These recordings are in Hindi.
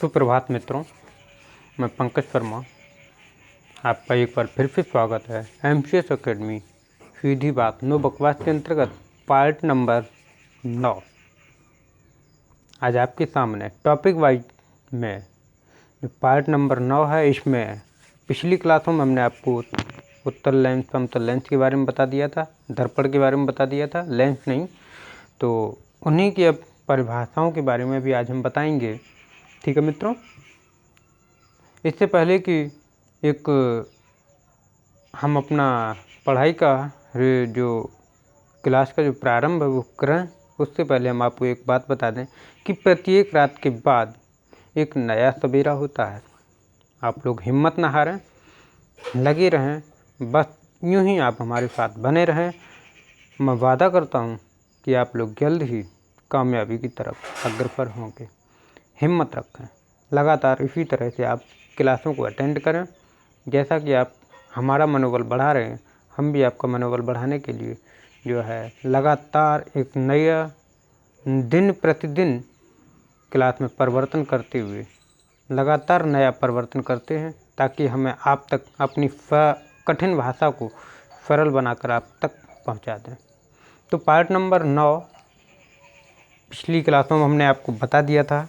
सुप्रभात मित्रों, मैं पंकज शर्मा। आपका एक बार फिर से स्वागत है MCS अकेडमी सीधी बात नो बकवास के अंतर्गत पार्ट नंबर 9। आज आपके सामने टॉपिक वाइज में जो पार्ट नंबर 9 है, इसमें पिछली क्लासों में हमने आपको उत्तल लेंस, समतल लेंस के बारे में बता दिया था, दर्पण के बारे में बता दिया था, लेंस नहीं, तो उन्हीं की अब परिभाषाओं के बारे में भी आज हम बताएंगे। ठीक है मित्रों, इससे पहले कि एक हम अपना पढ़ाई का जो क्लास का जो प्रारंभ है वो करें, उससे पहले हम आपको एक बात बता दें कि प्रत्येक रात के बाद एक नया सवेरा होता है। आप लोग हिम्मत न हारें, लगे रहें, बस यूं ही आप हमारे साथ बने रहें। मैं वादा करता हूं कि आप लोग जल्द ही कामयाबी की तरफ अग्रसर होंगे। हिम्मत रखें, लगातार इसी तरह से आप क्लासों को अटेंड करें। जैसा कि आप हमारा मनोबल बढ़ा रहे हैं, हम भी आपका मनोबल बढ़ाने के लिए जो है लगातार एक नया दिन प्रतिदिन क्लास में परिवर्तन करते हुए लगातार नया परिवर्तन करते हैं, ताकि हमें आप तक अपनी कठिन भाषा को सरल बनाकर आप तक पहुंचा दें। तो पार्ट नंबर 9 पिछली क्लासों में हमने आपको बता दिया था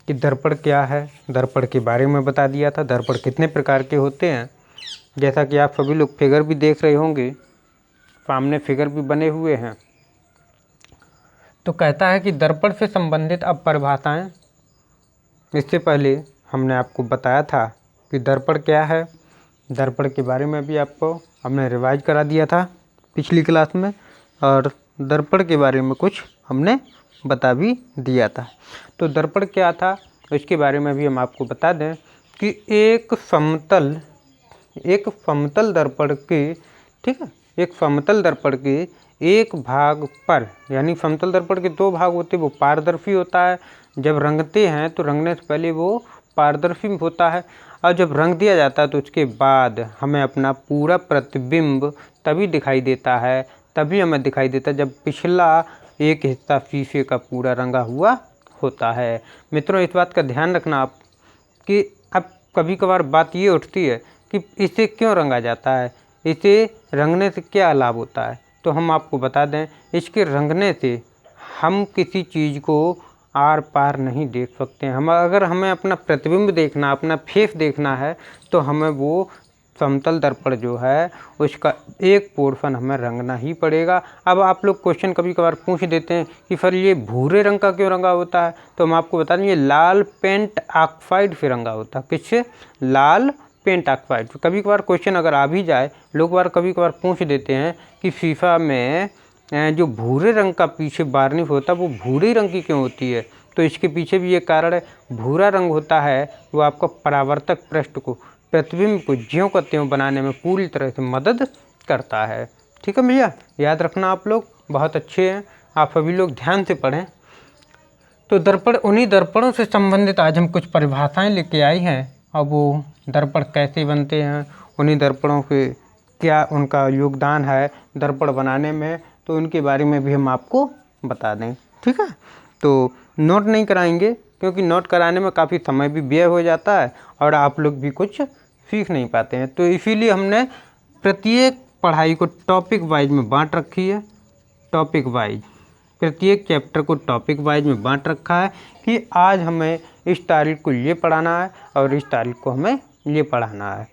कि दर्पण क्या है, दर्पण के बारे में बता दिया था, दर्पण कितने प्रकार के होते हैं। जैसा कि आप सभी लोग फिगर भी देख रहे होंगे, सामने फिगर भी बने हुए हैं। तो कहता है कि दर्पण से संबंधित अब परिभाषाएं। इससे पहले हमने आपको बताया था कि दर्पण क्या है, दर्पण के बारे में भी आपको हमने रिवाइज करा दिया था पिछली क्लास में, और दर्पण के बारे में कुछ हमने बता भी दिया था। तो दर्पण क्या था इसके बारे में भी हम आपको बता दें कि एक समतल दर्पण के, ठीक है, एक समतल दर्पण के एक भाग पर, यानी समतल दर्पण के दो भाग होते हैं, वो पारदर्शी होता है। जब रंगते हैं तो रंगने से पहले वो पारदर्शी होता है, और जब रंग दिया जाता है तो उसके बाद हमें अपना पूरा प्रतिबिंब तभी दिखाई देता है, तभी हमें दिखाई देता है जब पिछला एक हिस्सा शीशे का पूरा रंगा हुआ होता है। मित्रों, इस बात का ध्यान रखना आप कि अब कभी कभार बात ये उठती है कि इसे क्यों रंगा जाता है, इसे रंगने से क्या लाभ होता है। तो हम आपको बता दें, इसके रंगने से हम किसी चीज़ को आर पार नहीं देख सकते हैं। अगर हमें अपना प्रतिबिंब देखना, अपना फेस देखना है, तो हमें वो समतल दर्पण जो है उसका एक पोर्शन हमें रंगना ही पड़ेगा। अब आप लोग क्वेश्चन कभी कभार पूछ देते हैं कि सर ये भूरे रंग का क्यों रंगा होता है, तो हम आपको बता दें ये लाल पेंट ऑक्साइड से रंगा होता है। किससे? लाल पेंट ऑक्साइड। कभी कभार क्वेश्चन अगर आ भी जाए, लोग बार कभी कभार पूछ देते हैं कि शीशा में जो भूरे रंग का पीछे वार्निश होता है वो भूरे रंग की क्यों होती है, तो इसके पीछे भी ये कारण है। भूरा रंग होता है वो आपका परावर्तक पृष्ठ को, प्रतिबिंब को ज्यों का त्यों बनाने में पूरी तरह से मदद करता है। ठीक है भैया, याद रखना आप लोग बहुत अच्छे हैं, आप सभी लोग ध्यान से पढ़ें। तो दर्पण, उन्हीं दर्पणों से संबंधित आज हम कुछ परिभाषाएं लेके आए हैं। अब वो दर्पण कैसे बनते हैं, उन्हीं दर्पणों के क्या उनका योगदान है दर्पण बनाने में, तो उनके बारे में भी हम आपको बता दें। ठीक है, तो नोट नहीं कराएंगे क्योंकि नोट कराने में काफ़ी समय भी व्यय हो जाता है और आप लोग भी कुछ सीख नहीं पाते हैं। तो इसीलिए हमने प्रत्येक पढ़ाई को टॉपिक वाइज में बांट रखी है। टॉपिक वाइज प्रत्येक चैप्टर को टॉपिक वाइज में बांट रखा है कि आज हमें इस तारीख को ये पढ़ाना है और इस तारीख को हमें ये पढ़ाना है।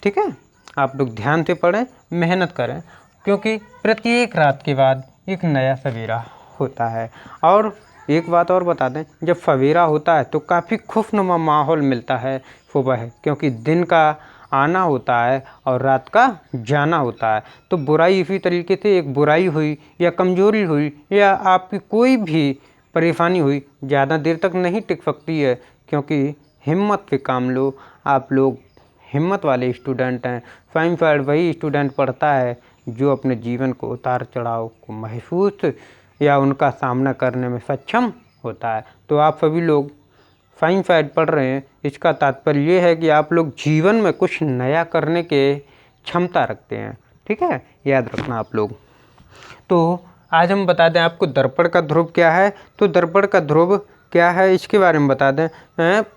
ठीक है, आप लोग ध्यान से पढ़ें, मेहनत करें, क्योंकि प्रत्येक रात के बाद एक नया सवेरा होता है। और एक बात और बता दें, जब सवेरा होता है तो काफ़ी खुशनुमा माहौल मिलता है सुबह, क्योंकि दिन का आना होता है और रात का जाना होता है। तो बुराई इसी तरीके से, एक बुराई हुई या कमजोरी हुई या आपकी कोई भी परेशानी हुई, ज़्यादा देर तक नहीं टिक सकती है, क्योंकि हिम्मत पे काम लो। आप लोग हिम्मत वाले स्टूडेंट हैं। साइंस वही स्टूडेंट पढ़ता है जो अपने जीवन को उतार चढ़ाव को महसूस या उनका सामना करने में सक्षम होता है। तो आप सभी लोग साइंस पढ़ रहे हैं, इसका तात्पर्य ये है कि आप लोग जीवन में कुछ नया करने के क्षमता रखते हैं। ठीक है, याद रखना आप लोग। तो आज हम बता दें आपको दर्पण का ध्रुव क्या है। तो दर्पण का ध्रुव क्या है इसके बारे में बता दें।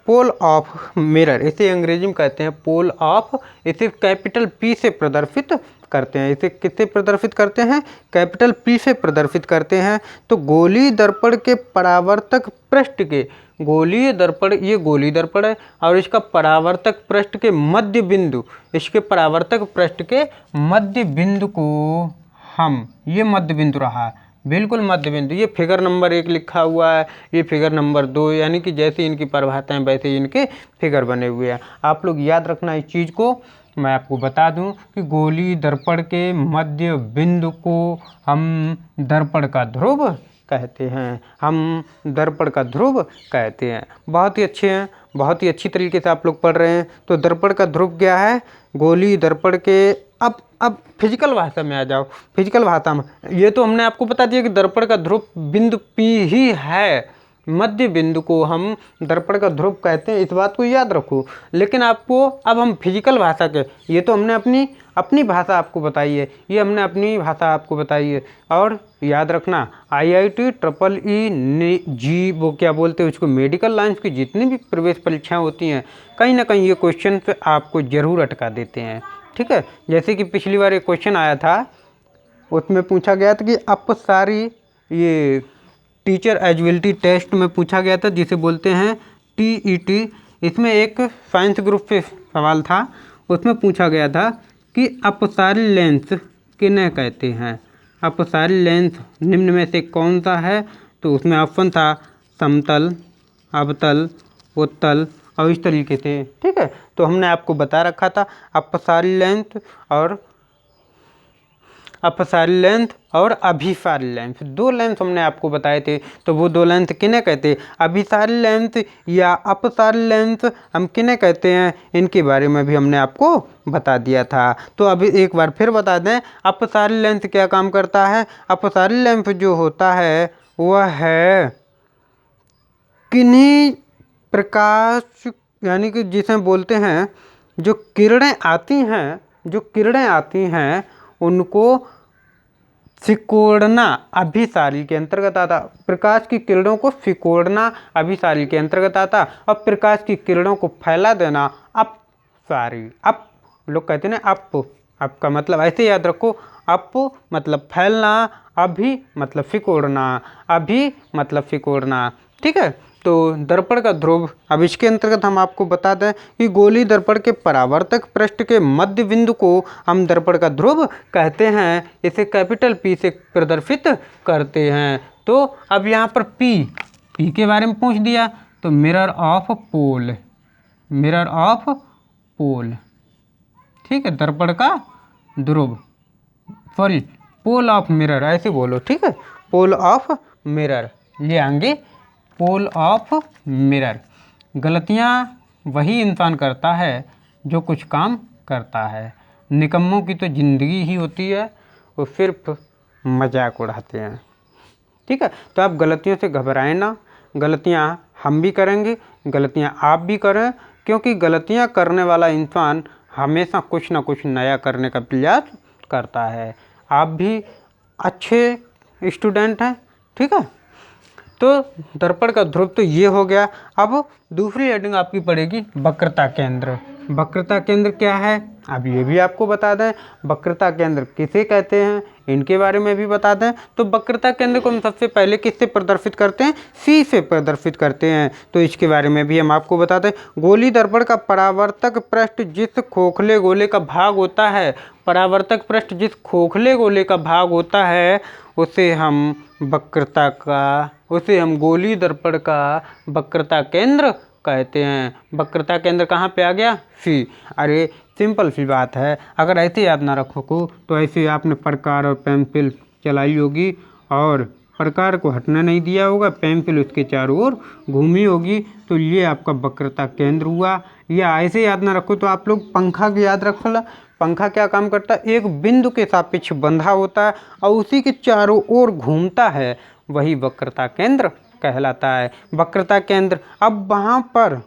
पोल ऑफ मिरर, इसे अंग्रेजी में कहते हैं पोल ऑफ, इसे कैपिटल पी से प्रदर्शित करते हैं। इसे किससे प्रदर्शित करते हैं? कैपिटल पी से प्रदर्शित करते हैं। तो गोलीय दर्पण के परावर्तक पृष्ठ के, गोलीय दर्पण, ये गोलीय दर्पण है और इसका परावर्तक पृष्ठ के मध्य बिंदु, इसके परावर्तक पृष्ठ के मध्य बिंदु को हम, ये मध्य बिंदु रहा, बिल्कुल मध्य बिंदु, ये फिगर नंबर 1 लिखा हुआ है, ये फिगर नंबर 2, यानी कि जैसे इनकी परिभाषाएं वैसे ही इनके फिगर बने हुए हैं। आप लोग याद रखना इस चीज़ को। मैं आपको बता दूं कि गोलीय दर्पण के मध्य बिंदु को हम दर्पण का ध्रुव कहते हैं, हम दर्पण का ध्रुव कहते हैं। बहुत ही अच्छे हैं, बहुत ही अच्छी तरीके से आप लोग पढ़ रहे हैं। तो दर्पण का ध्रुव क्या है? गोलीय दर्पण के, अब फिजिकल भाषा में आ जाओ। फिजिकल भाषा में ये तो हमने आपको बता दिया कि दर्पण का ध्रुव बिंदु P ही है, मध्य बिंदु को हम दर्पण का ध्रुव कहते हैं, इस बात को याद रखो। लेकिन आपको अब हम फिजिकल भाषा के, ये तो हमने अपनी भाषा आपको बताई है, ये हमने अपनी भाषा आपको बताई है। और याद रखना IIT EEE वो क्या बोलते हैं उसको, मेडिकल लाइन्स की जितनी भी प्रवेश परीक्षाएं होती हैं, कहीं ना कहीं ये क्वेश्चन पे आपको ज़रूर अटका देते हैं। ठीक है, जैसे कि पिछली बार एक क्वेश्चन आया था, उसमें पूछा गया था कि अपसारी, ये टीचर एलिजिबिलिटी टेस्ट में पूछा गया था जिसे बोलते हैं TET। इसमें एक साइंस ग्रुप पे सवाल था, उसमें पूछा गया था कि अपसारी लेंस किन्हें कहते हैं, अपसारी लेंस निम्न में से कौन सा है? तो उसमें ऑप्शन था समतल, अवतल, उत्तल और इस तरीके से। ठीक है, तो हमने आपको बता रखा था अपसारी लेंथ और अभिसारी लेंथ, दो लेंथ हमने आपको बताए थे। तो वो दो लेंथ किन्हें कहते हैं? अभिसारी लेंथ या अपसारी लेंथ हम किन्हें कहते हैं, इनके बारे में भी हमने आपको बता दिया था। तो अभी एक बार फिर बता दें, अपसारी लेंथ क्या काम करता है? अपसारी लेंथ जो होता है वह है किन्हीं प्रकाश, यानी कि जिसे बोलते हैं जो किरणें आती हैं उनको सिकोड़ना अभिसारी के अंतर्गत आता। प्रकाश की किरणों को सिकोड़ना अभिसारी के अंतर्गत आता और प्रकाश की किरणों को फैला देना अपसारी। अप लोग कहते हैं ना, अप का मतलब ऐसे याद रखो, अप मतलब फैलना, अभी मतलब सिकोड़ना, अभी मतलब सिकोड़ना। ठीक है, तो दर्पण का ध्रुव, अब इसके अंतर्गत हम आपको बता दें कि गोलीय दर्पण के परावर्तक पृष्ठ के मध्य बिंदु को हम दर्पण का ध्रुव कहते हैं, इसे कैपिटल P से प्रदर्शित करते हैं। तो अब यहाँ पर P के बारे में पूछ दिया, तो mirror of pole, mirror of pole, ठीक है, दर्पण का ध्रुव, सॉरी पोल ऑफ मिरर ऐसे बोलो। ठीक है, पोल ऑफ मिरर, ये आएंगे पोल ऑफ मिरर। गलतियाँ वही इंसान करता है जो कुछ काम करता है, निकम्मों की तो ज़िंदगी ही होती है, वो सिर्फ मजाक उड़ाते हैं। ठीक है, तो आप गलतियों से घबराएं ना, गलतियाँ हम भी करेंगे, गलतियाँ आप भी करें, क्योंकि गलतियाँ करने वाला इंसान हमेशा कुछ ना कुछ नया करने का प्रयास करता है। आप भी अच्छे स्टूडेंट हैं। ठीक है, तो दर्पण का ध्रुव तो ये हो गया। अब दूसरी हेडिंग आपकी पड़ेगी वक्रता केंद्र। वक्रता केंद्र क्या है, अब ये भी आपको बता दें। वक्रता केंद्र किसे कहते हैं, इनके बारे में भी बता दें। तो वक्रता केंद्र को हम सबसे पहले किससे प्रदर्शित करते हैं? C से प्रदर्शित करते हैं। तो इसके बारे में भी हम आपको बता दें। गोलीय दर्पण का परावर्तक पृष्ठ जिस खोखले गोले का भाग होता है, परावर्तक पृष्ठ जिस खोखले गोले का भाग होता है उसे हम गोलीय दर्पण का वक्रता केंद्र कहते हैं। वक्रता केंद्र कहाँ पे आ गया? C। अरे सिंपल सी बात है, अगर ऐसे याद ना रखो तो ऐसे आपने प्रकार और पेंसिल चलाई होगी और प्रकार को हटना नहीं दिया होगा, पेंसिल उसके चारों ओर घूमी होगी, तो ये आपका वक्रता केंद्र हुआ। या ऐसे याद ना रखो तो आप लोग पंखा की याद रखो ला। पंखा क्या काम करता है? एक बिंदु के सापेक्ष बंधा होता है और उसी के चारों ओर घूमता है, वही वक्रता केंद्र कहलाता है। वक्रता केंद्र, अब वहाँ पर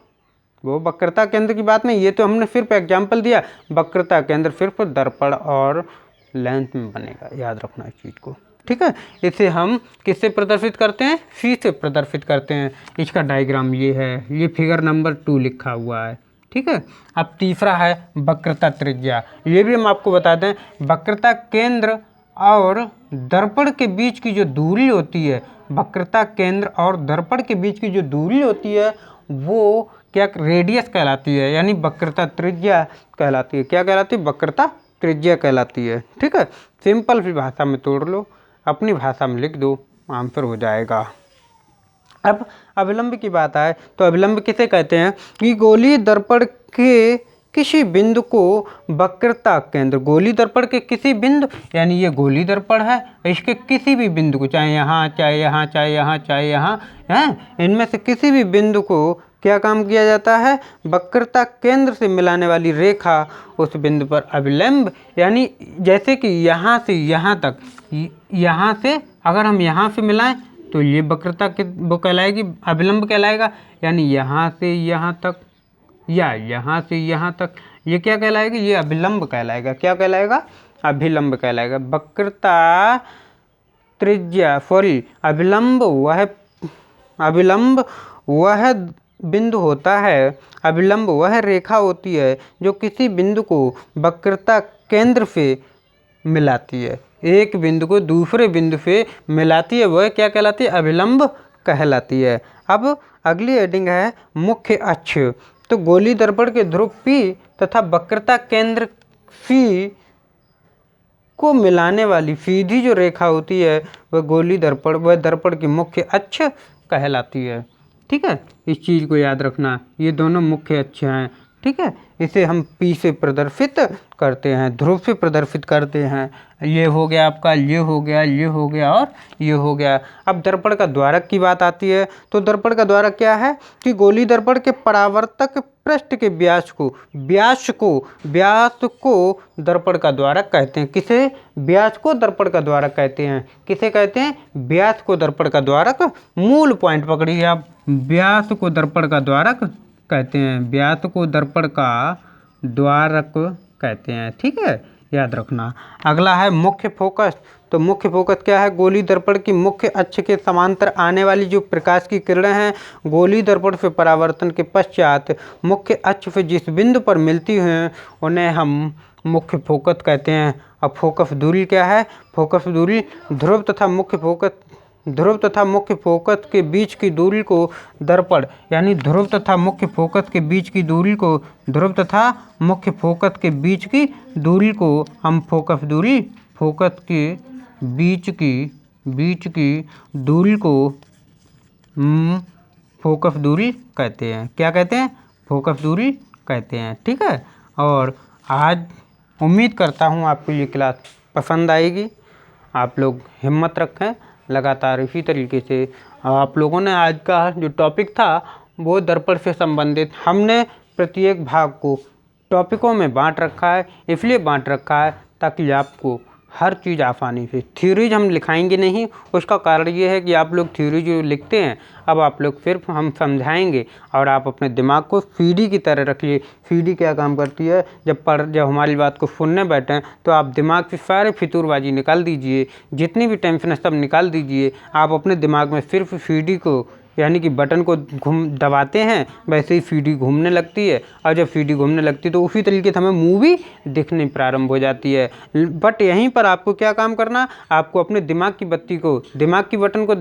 वो वक्रता केंद्र की बात नहीं, ये तो हमने सिर्फ एग्जाम्पल दिया। वक्रता केंद्र सिर्फ दर्पण और लेंस में बनेगा, याद रखना इस चीज़ को। ठीक है। इसे हम किससे प्रदर्शित करते हैं, सी से प्रदर्शित करते हैं। इसका डायग्राम ये है, ये फिगर नंबर 2 लिखा हुआ है, ठीक है। अब तीसरा है वक्रता त्रिज्या। ये भी हम आपको बता दें, वक्रता केंद्र और दर्पण के बीच की जो दूरी होती है, वक्रता केंद्र और दर्पण के बीच की जो दूरी होती है वो क्या रेडियस कहलाती है, यानी वक्रता त्रिज्या कहलाती है। क्या कहलाती है, वक्रता त्रिज्या कहलाती है, ठीक है। सिंपल सी भाषा में तोड़ लो, अपनी भाषा में लिख दो, आंसर हो जाएगा। अब अभिलंब की बात आए तो अभिलंब किसे कहते हैं कि गोलीय दर्पण के किसी बिंदु को वक्रता केंद्र, गोलीय दर्पण के किसी बिंदु, यानी ये गोलीय दर्पण है, इसके किसी भी बिंदु को, चाहे यहाँ चाहे यहाँ चाहे यहाँ चाहे यहाँ है, इनमें से किसी भी बिंदु को क्या काम किया जाता है, वक्रता केंद्र से मिलाने वाली रेखा उस बिंदु पर अभिलंब, यानी जैसे कि यहाँ से यहाँ तक, यहाँ से अगर हम यहाँ से मिलाएं तो ये वक्रता के वो कहलाएगी, अभिलंब कहलाएगा। यानी यहाँ से यहाँ तक या यहाँ से यहाँ तक, ये क्या कहलाएगी, ये अभिलंब कहलाएगा। क्या कहलाएगा, अभिलंब कहलाएगा। वक्रता त्रिज्या सॉरी अभिलंब वह बिंदु होता है, अभिलंब वह रेखा होती है जो किसी बिंदु को वक्रता केंद्र से मिलाती है, एक बिंदु को दूसरे बिंदु से मिलाती है, वह क्या कहलाती है, अभिलंब कहलाती है। अब अगली हेडिंग है मुख्य अक्ष। तो गोलीय दर्पण के ध्रुव P तथा वक्रता केंद्र C को मिलाने वाली सीधी जो रेखा होती है वह गोलीय दर्पण, वह दर्पण की मुख्य अक्ष कहलाती है, ठीक है। इस चीज़ को याद रखना, ये दोनों मुख्य अक्ष हैं, ठीक है। इसे हम P से प्रदर्शित करते हैं, ध्रुव से प्रदर्शित करते हैं। ये हो गया आपका, ये हो गया, ये हो गया और ये हो गया। अब दर्पण का द्वारक की बात आती है। तो दर्पण का द्वारक क्या है कि गोलीय दर्पण के परावर्तक पृष्ठ के व्यास को दर्पण का द्वारक कहते हैं। किसे, व्यास को दर्पण का द्वारक कहते हैं। किसे कहते हैं, व्यास को दर्पण का द्वारक। मूल पॉइंट पकड़िए आप, व्यास को दर्पण का द्वारक कहते हैं, व्यास को दर्पण का द्वारक कहते हैं, ठीक है, याद रखना। अगला है मुख्य फोकस। तो मुख्य फोकस क्या है, गोलीय दर्पण की मुख्य अक्ष के समांतर आने वाली जो प्रकाश की किरणें हैं गोलीय दर्पण से परावर्तन के पश्चात मुख्य अक्ष से जिस बिंदु पर मिलती हैं उन्हें हम मुख्य फोकस कहते हैं। अब फोकस दूरी क्या है, फोकस दूरी ध्रुव तथा मुख्य फोकस के बीच की दूरी को दर्पण, यानी ध्रुव तथा मुख्य फोकस के बीच की दूरी को, ध्रुव तथा मुख्य फोकस के बीच की दूरी को हम फोकस दूरी, फोकस के बीच की दूरी को फोकस दूरी कहते हैं। क्या कहते हैं, फोकस दूरी कहते हैं, ठीक है। और आज उम्मीद करता हूँ आपको ये क्लास पसंद आएगी। आप लोग हिम्मत रखें, लगातार इसी तरीके से। आप लोगों ने आज का जो टॉपिक था वो दर्पण से संबंधित, हमने प्रत्येक भाग को टॉपिकों में बांट रखा है। इसलिए बांट रखा है ताकि आपको हर चीज़ आसानी से, थ्योरीज हम लिखाएंगे नहीं, उसका कारण ये है कि आप लोग थ्योरी जो लिखते हैं अब आप लोग सिर्फ हम समझाएंगे और आप अपने दिमाग को सीडी की तरह रखिए। सीडी क्या काम करती है, जब हमारी बात को सुनने बैठें तो आप दिमाग से सारे फितूरबाजी निकाल दीजिए, जितनी भी टेंशन है सब निकाल दीजिए। आप अपने दिमाग में सिर्फ सीडी को, यानी कि बटन को दबाते हैं वैसे ही सीडी घूमने लगती है, और जब सीडी घूमने लगती है तो उसी तरीके से हमें मूवी दिखनी प्रारंभ हो जाती है। बट यहीं पर आपको क्या काम करना, आपको अपने दिमाग की बत्ती को, दिमाग की बटन को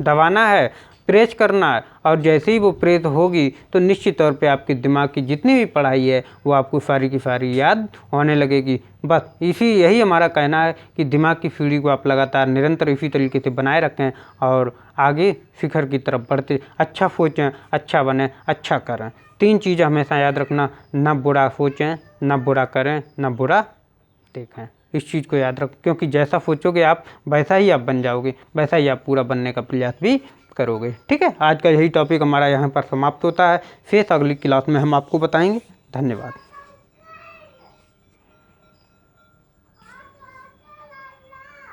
दबाना है, प्रेस करना है, और जैसे ही वो प्रेस होगी तो निश्चित तौर पे आपके दिमाग की जितनी भी पढ़ाई है वो आपको सारी की सारी याद होने लगेगी। बस यही हमारा कहना है कि दिमाग की सीढ़ी को आप लगातार निरंतर इसी तरीके से बनाए रखें और आगे शिखर की तरफ बढ़ते, अच्छा सोचें, अच्छा बने, अच्छा करें। 3 चीज़ हमेशा याद रखना, न बुरा सोचें, न बुरा करें, न बुरा देखें। इस चीज़ को याद रख, क्योंकि जैसा सोचोगे आप वैसा ही आप बन जाओगे, वैसा ही आप पूरा बनने का प्रयास भी करोगे, ठीक है। आज का यही टॉपिक हमारा यहाँ पर समाप्त होता है। फिर अगली क्लास में हम आपको बताएंगे। धन्यवाद।